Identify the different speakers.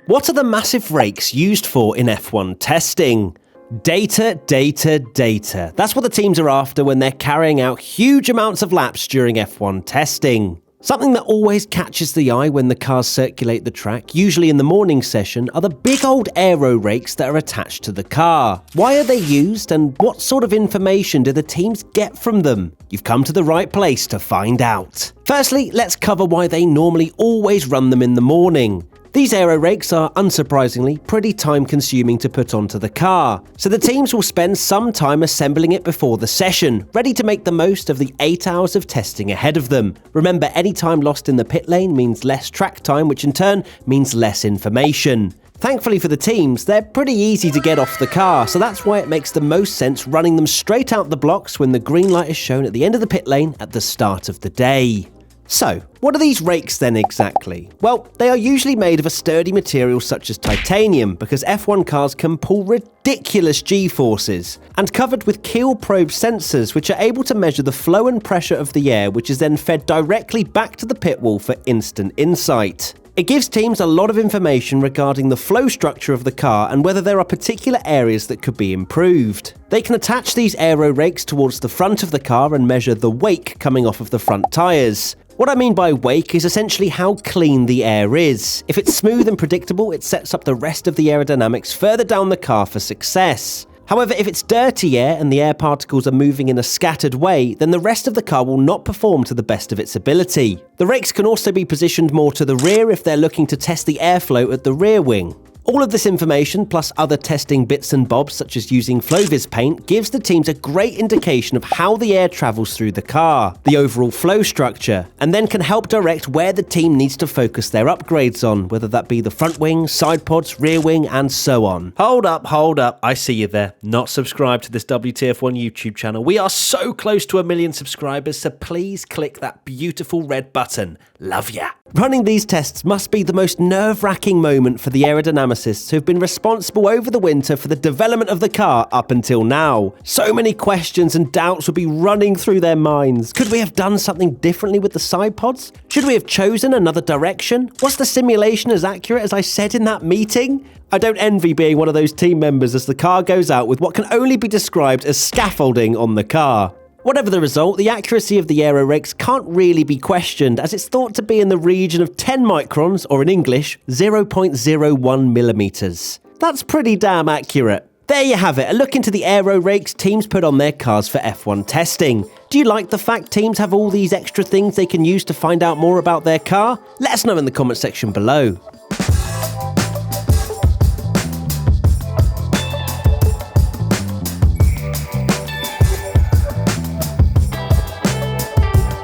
Speaker 1: What are the massive rakes used for in F1 testing? Data. That's what the teams are after when they're carrying out huge amounts of laps during F1 testing. Something that always catches the eye when the cars circulate the track, usually in the morning session, are the big old aero rakes that are attached to the car. Why are they used, and what sort of information do the teams get from them? You've come to the right place to find out. Firstly, let's cover why they normally always run them in the morning. These aero rakes are, unsurprisingly, pretty time-consuming to put onto the car, so the teams will spend some time assembling it before the session, ready to make the most of the 8 hours of testing ahead of them. Remember, any time lost in the pit lane means less track time, which in turn means less information. Thankfully for the teams, they're pretty easy to get off the car, so that's why it makes the most sense running them straight out the blocks when the green light is shown at the end of the pit lane at the start of the day. So, what are these rakes then exactly? Well, they are usually made of a sturdy material such as titanium, because F1 cars can pull ridiculous G-forces, and covered with KIEL probe sensors which are able to measure the flow and pressure of the air, which is then fed directly back to the pit wall for instant insight. It gives teams a lot of information regarding the flow structure of the car and whether there are particular areas that could be improved. They can attach these aero rakes towards the front of the car and measure the wake coming off of the front tyres. What I mean by wake is essentially how clean the air is. If it's smooth and predictable, it sets up the rest of the aerodynamics further down the car for success. However, if it's dirty air and the air particles are moving in a scattered way, then the rest of the car will not perform to the best of its ability. The rakes can also be positioned more to the rear if they're looking to test the airflow at the rear wing. All of this information, plus other testing bits and bobs such as using Flowvis paint, gives the teams a great indication of how the air travels through the car, the overall flow structure, and then can help direct where the team needs to focus their upgrades on, whether that be the front wing, side pods, rear wing, and so on. Hold up, I see you there. Not subscribed to this WTF1 YouTube channel. We are so close to 1 million subscribers, so please click that beautiful red button. Love ya. Running these tests must be the most nerve-wracking moment for the aerodynamicists who've been responsible over the winter for the development of the car up until now. So many questions and doubts would be running through their minds. Could we have done something differently with the side pods? Should we have chosen another direction? Was the simulation as accurate as I said in that meeting? I don't envy being one of those team members as the car goes out with what can only be described as scaffolding on the car. Whatever the result, the accuracy of the aero rakes can't really be questioned, as it's thought to be in the region of 10 microns, or in English, 0.01 millimeters. That's pretty damn accurate. There you have it, a look into the aero rakes teams put on their cars for F1 testing. Do you like the fact teams have all these extra things they can use to find out more about their car? Let us know in the comment section below.